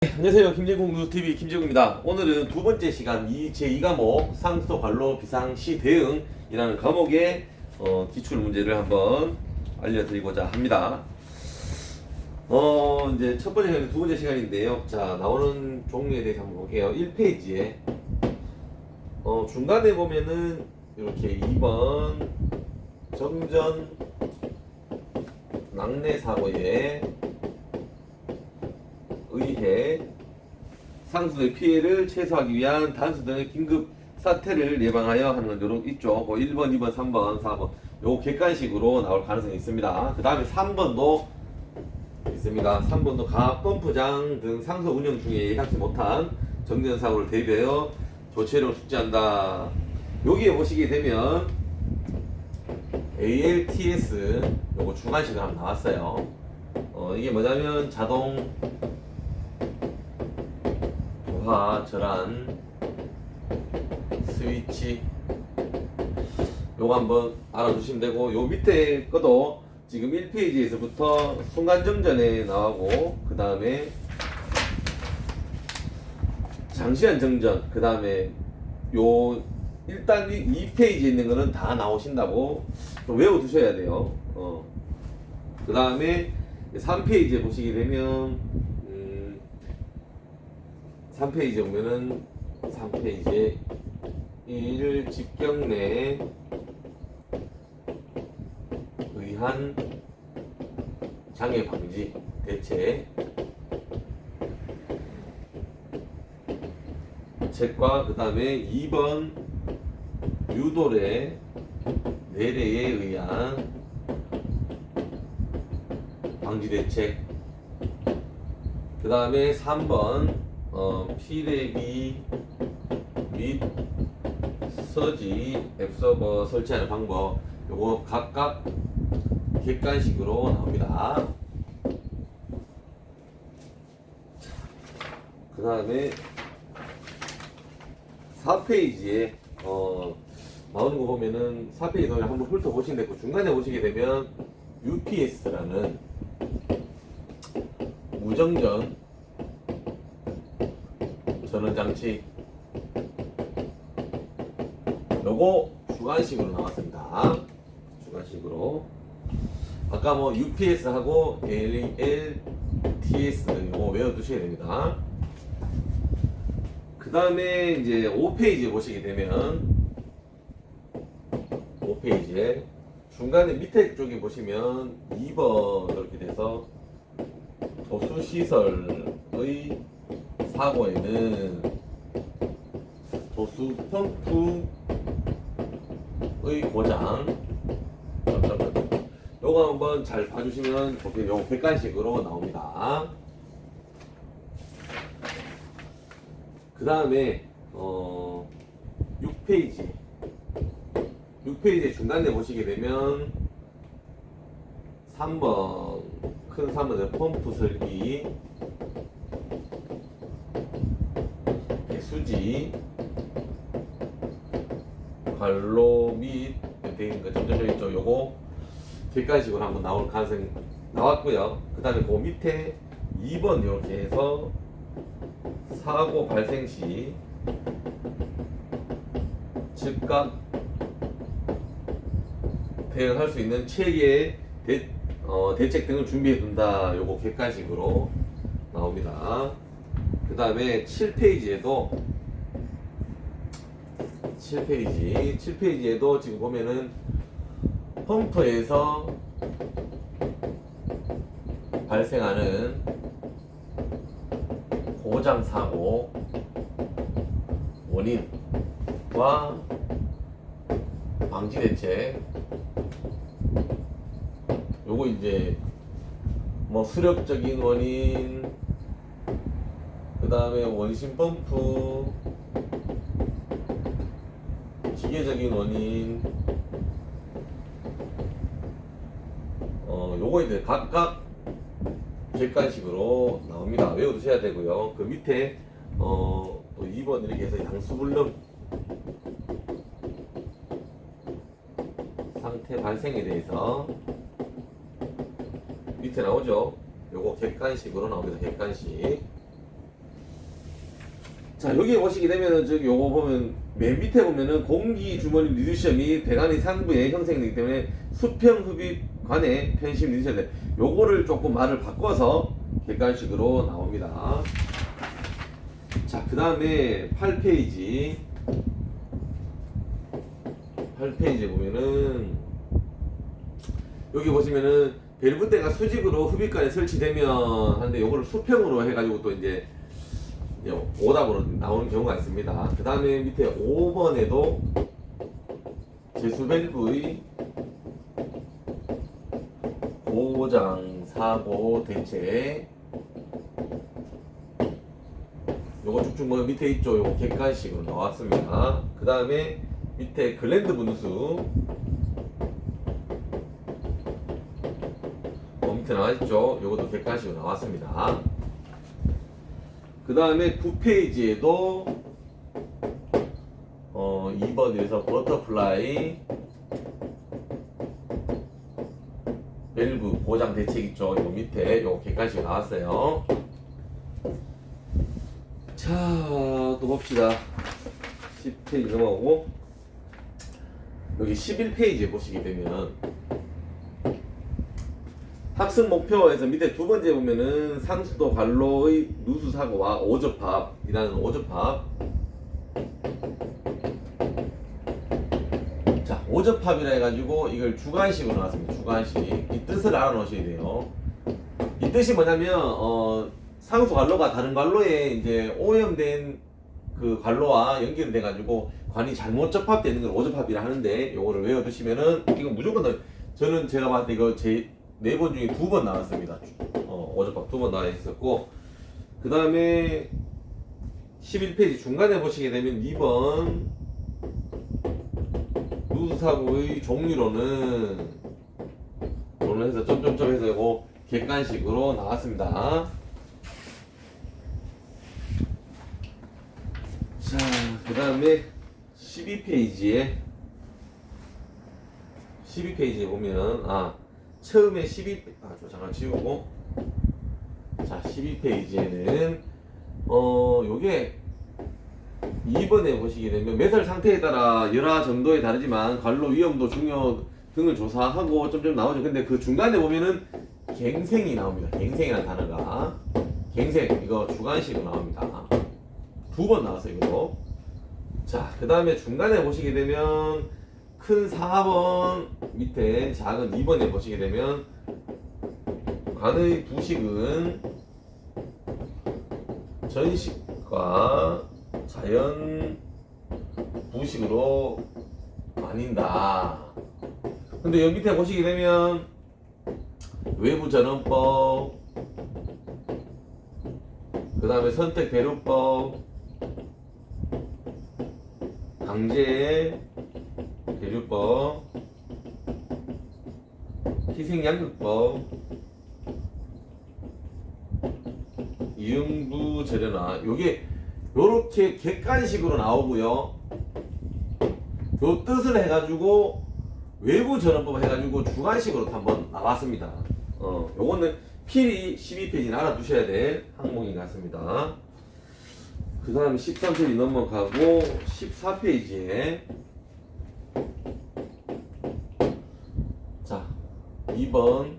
안녕하세요. 김제공유TV 김제공입니다. 오늘은 두 번째 시간 제2과목 상수 관로 비상시 대응이라는 과목의 기출 문제를 한번 알려드리고자 합니다. 이제 첫 번째 시간, 두 번째 시간인데요. 자, 나오는 종류에 대해서 한번 볼게요. 1페이지에 중간에 보면은 이렇게 2번 정전 낙뢰 사고에 의해 상수의 피해를 최소화하기 위한 단수 등의 긴급 사태를 예방하여 하는 건 요런 있죠. 1번, 2번, 3번, 4번 요거 객관식으로 나올 가능성이 있습니다. 그 다음에 3번도 있습니다. 3번도 각 펌프장 등 상수 운영 중에 예상치 못한 정전 사고를 대비하여 조치를 숙지한다. 여기에 보시게 되면 ALTS 요거 주관식으로 한번 나왔어요. 이게 뭐냐면 자동 부하 전환 스위치 요거 한번 알아두시면 되고, 요 밑에 거도 지금 1페이지에서부터 순간정전에 나오고, 그 다음에 장시간 정전, 그 다음에 요 일단 2페이지에 있는 거는 다 나오신다고 좀 외워두셔야 돼요. 그 다음에 3페이지에 보시게 되면 3페이지에 보면은 3페이지에 1 직경 내에 의한 장애 방지 대책과 그 다음에 2번 유도례 내래에 의한 방지 대책, 그 다음에 3번 피레기 및 서지 앱서버 설치하는 방법, 요거 각각 객관식으로 나옵니다. 그 다음에 4페이지에 나오는 거 보면은 4페이지 노래 한번 훑어보시는데, 그 중간에 보시게 되면 UPS라는 무정전 전원장치 요거 주관식으로 나왔습니다. 주관식으로 아까 뭐 UPS하고 LTS 요거 외워두셔야 됩니다. 그 다음에 이제 5페이지에 보시게 되면 5페이지에 중간에 밑에 쪽에 보시면 2번 이렇게 돼서 도수시설의 사고에는 도수 펌프의 고장 요거 한번 잘 봐주시면 요거 객관식으로 나옵니다. 그 다음에 6페이지 중간에 보시게 되면 3번 큰 3번은 펌프 설비 배수지 관로 및 되는 거 점점 있죠. 요거 객관식으로 한번 나올 가능성이 나왔고요. 그 다음에 그 밑에 2번 이렇게 해서 사고 발생 시 즉각 대응할 수 있는 체계의 대책 등을 준비해 둔다. 요거 객관식으로 나옵니다. 그 다음에 7페이지에도 지금 보면은 펌프에서 발생하는 고장 사고 원인과 방지 대책, 요거 이제 뭐 수력적인 원인, 그 다음에 원심 펌프, 기계적인 원인, 요거 이제 각각 객관식으로 나옵니다. 외워두셔야 되고요. 그 밑에 또 2번 이렇게 해서 양수불능 상태 발생에 대해서 밑에 나오죠. 요거 객관식으로 나옵니다. 객관식. 자, 여기 보시게 되면은 저기 요거 보면 맨 밑에 보면은 공기 주머니 리듀셔 및 배관의 상부에 형성되기 때문에 수평 흡입관의 편심 리듀셔인데 요거를 조금 말을 바꿔서 객관식으로 나옵니다. 자, 그 다음에 8페이지에 보면은 여기 보시면은 밸브대가 수직으로 흡입관에 설치되면 하는데 요거를 수평으로 해가지고 또 이제 오답으로 나오는 경우가 있습니다. 그 다음에 밑에 5번에도 제수 밸브의 고장 사고 대체 요거 쭉쭉 뭐 밑에 있죠. 요거 객관식으로 나왔습니다. 그 다음에 밑에 글랜드 분수 밑에 나와있죠. 요것도 객관식으로 나왔습니다. 그 다음에 9페이지에도 2번에서 버터플라이 밸브 고장 대책 있죠. 요 밑에 요 객관식 나왔어요. 자, 또 봅시다. 10페이지 넘어가고 여기 11페이지에 보시게 되면 학습 목표에서 밑에 두 번째 보면은 상수도 관로의 누수 사고와 오접합이라는 오접합. 자, 오접합이라 해가지고 이걸 주관식으로 나왔습니다. 주관식. 이 뜻을 알아놓으셔야 돼요. 이 뜻이 뭐냐면 상수 관로가 다른 관로에 이제 오염된 그 관로와 연결돼가지고 관이 잘못 접합되는 걸 오접합이라 하는데 요거를 외워두시면은 이거 무조건 저는 제가 봤을 때 이거 제 4번 중에 2번 나왔습니다. 오접합 2번 나와 있었고 그 다음에 11페이지 중간에 보시게 되면 2번 누수사고의 종류로는 해서 점점점 해서 이거 객관식으로 나왔습니다. 자, 그 다음에 12페이지에 보면 처음에 잠깐 지우고 자 12페이지에는 요게 2번에 보시게 되면 매설 상태에 따라 열화 정도에 다르지만 관로 위험도 중요 등을 조사하고 점점 나오죠. 근데 그 중간에 보면은 갱생이 나옵니다. 갱생이라는 단어가 갱생 이거 주관식으로 나옵니다. 2번 나왔어요. 이거. 자, 그 다음에 중간에 보시게 되면 큰 4번 밑에 작은 2번에 보시게 되면 관의 부식은 전식과 자연 부식으로 나뉜다. 근데 여기 밑에 보시게 되면 외부 전원법, 그 다음에 선택 배류법, 강제 배류법, 희생양극법, 이응부 재련화 요게 요렇게 객관식으로 나오고요. 요 뜻을 해가지고 외부 전원법 해가지고 주관식으로 한번 나왔습니다. 요거는 필히 12페이지는 알아두셔야 될 항목인 것 같습니다. 그 다음에 13페이지 넘어가고 14페이지에 자 2번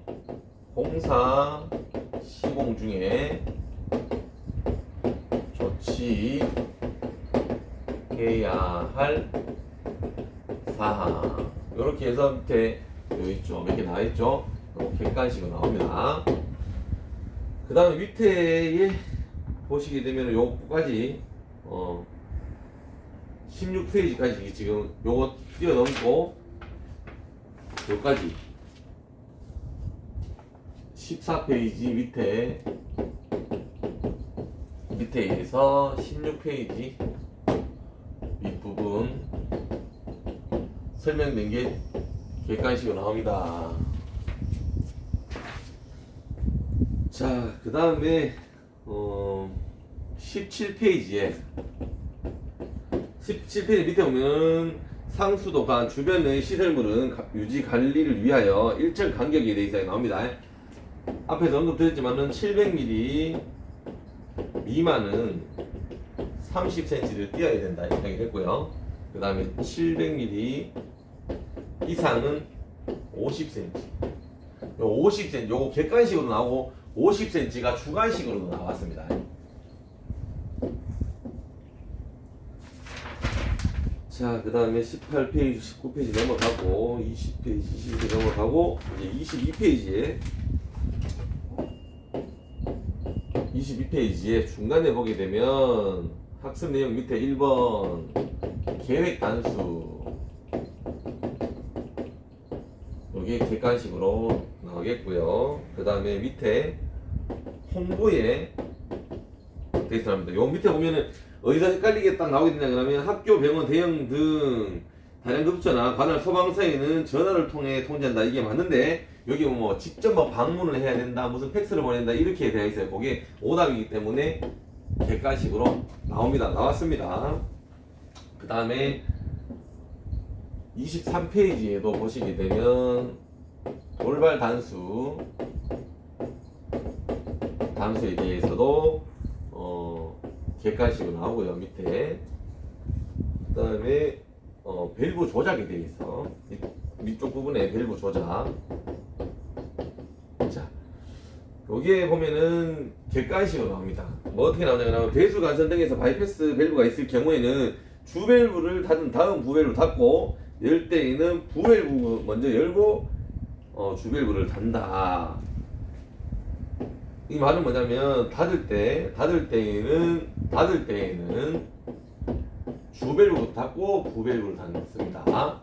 공사 시공 중에 조치해야 할 사항 이렇게 해서 밑에 여기 있죠. 몇 개 나와있죠. 객관식으로 나옵니다. 그 다음에 밑에에 보시게 되면 요거까지 16페이지까지 지금 요거 뛰어넘고 요까지 14페이지 밑에에서 16페이지 윗부분 설명된 게 객관식으로 나옵니다. 자, 그 다음에 17페이지에 17페이지 밑에 보면 상수도관 주변의 시설물은 유지 관리를 위하여 일정 간격에 대해서 나옵니다. 앞에서 언급드렸지만은 700mm 미만은 30cm를 띄어야 된다 이렇게 됐고요. 그 다음에 700mm 이상은 50cm. 요 50cm 요거 객관식으로 나오고 50cm가 주관식으로 나왔습니다. 자, 그 다음에 18페이지, 19페이지 넘어가고 20페이지, 21페이지 넘어가고 이제 22페이지에 중간에 보게 되면 학습 내용 밑에 1번 계획 단수 여기 객관식으로 나오겠고요. 그 다음에 밑에 홍보에 되어 있습니다. 요 밑에 보면은 어디서 헷갈리게 딱 나오게 되냐 그러면 학교, 병원, 대형 등 다른 급처나 관할 소방서에는 전화를 통해 통지한다 이게 맞는데 여기 뭐 직접 뭐 방문을 해야 된다 무슨 팩스를 보낸다 이렇게 되어 있어요. 그게 오답이기 때문에 객관식으로 나왔습니다. 그 다음에 23페이지에도 보시게 되면 돌발 단수에 대해서도 객관식으로 나오고요. 밑에 그 다음에 밸브 조작이 되어 있어. 위쪽 부분에 밸브 조작. 자, 여기에 보면은 객관식으로 나옵니다. 뭐 어떻게 나오냐면 배수 간선 등에서 바이패스 밸브가 있을 경우에는 주 밸브를 닫은 다음 부 밸브 닫고 열 때에는 부 밸브 먼저 열고 주 밸브를 닫는다. 이 말은 뭐냐면 닫을 때에는 주 밸브부터 닫고 부 밸브를 닫습니다.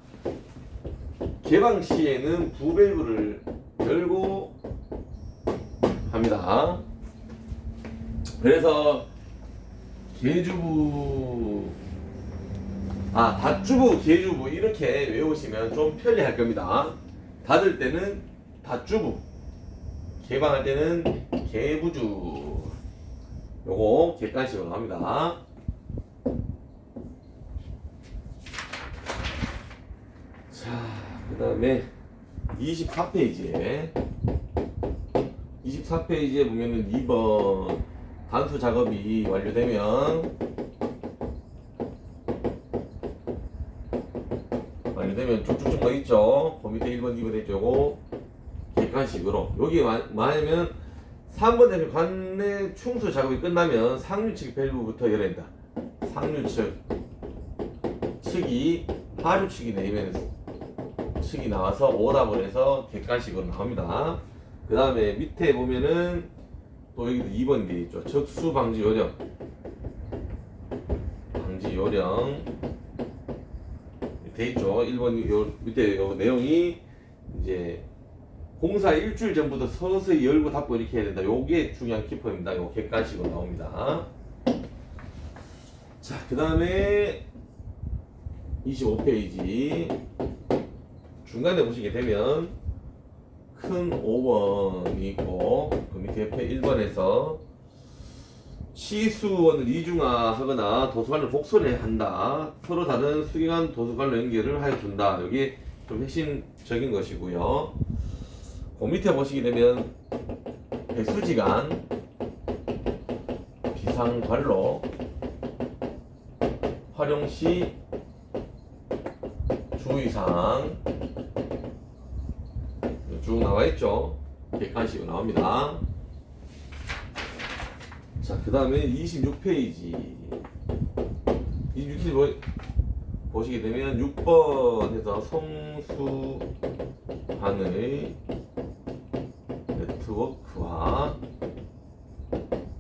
개방 시에는 부 밸브를 열고 합니다. 그래서 닫주부, 개주부 이렇게 외우시면 좀 편리할 겁니다. 닫을 때는 닫주부, 개방할 때는 개부주. 요거 객관식으로 나옵니다. 자, 그 다음에 24페이지에 보면은 2번 단수 작업이 완료되면 쭉쭉쭉 더 있죠. 그 밑에 1번, 2번 있죠. 요거 객관식으로 여기 뭐냐면 3번 대표 관내 충수 작업이 끝나면 상류측 밸브부터 열어야 된다. 상류측 측이 하류측이 내면 측이 나와서 오답을 해서 객관식으로 나옵니다. 그 다음에 밑에 보면은 또 여기도 2번 뒤에 있죠. 적수 방지 요령 돼 있죠. 1번 요 밑에 요 내용이 이제 공사 일주일 전부터 서서히 열고 닫고 이렇게 해야 된다. 요게 중요한 키포입니다. 요 객관식으로 나옵니다. 자, 그 다음에 25페이지 중간에 보시게 되면 큰 5번이 있고 그 밑에 옆에 1번에서 시수원을 이중화하거나 도서관을 복선해한다. 서로 다른 수기관 도서관로 연결을 하여 준다. 여기 좀 핵심적인 것이고요. 그 밑에 보시게 되면 배수지간 비상관로 활용시 주의사항 쭉 나와있죠. 객관식으로 나옵니다. 자, 그 다음에 26페이지 보시게 되면 6번에서 송수관의 네트워크와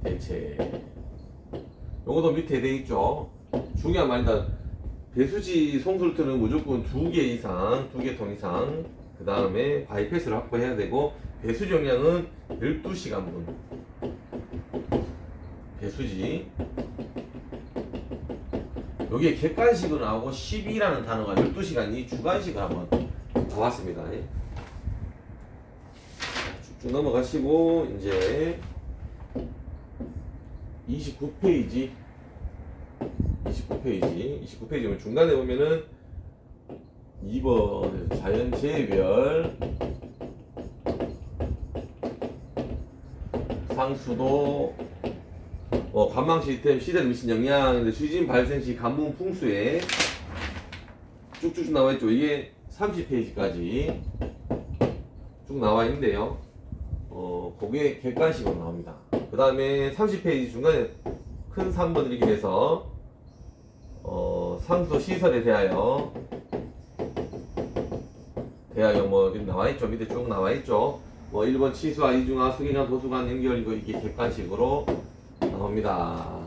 대체 요것도 밑에 돼 있죠. 중요한 말이다. 배수지 송수루트는 무조건 2개 이상, 2개 통 이상 그 다음에 바이패스를 확보해야 되고 배수지 용량은 12시간분 배수지 여기에 객관식으로 나오고 12라는 단어가 12시간이 주관식으로 한번 나왔습니다. 쭉쭉 넘어가시고 이제 29페이지 보면 중간에 보면은 2번에서 자연재해별 상수도 관망 시스템, 시대를 미친 영향, 지진 발생 시 가뭄 풍수에 쭉쭉 나와 있죠. 이게 30페이지까지 쭉 나와 있는데요. 그게 객관식으로 나옵니다. 그 다음에 30페이지 중간에 큰 3번을 이렇게 돼서 상수도 시설에 대하여 뭐 이렇게 나와 있죠. 밑에 쭉 나와 있죠. 1번 치수와 이중화, 수기관, 도수관 연결 이게 객관식으로 나옵니다.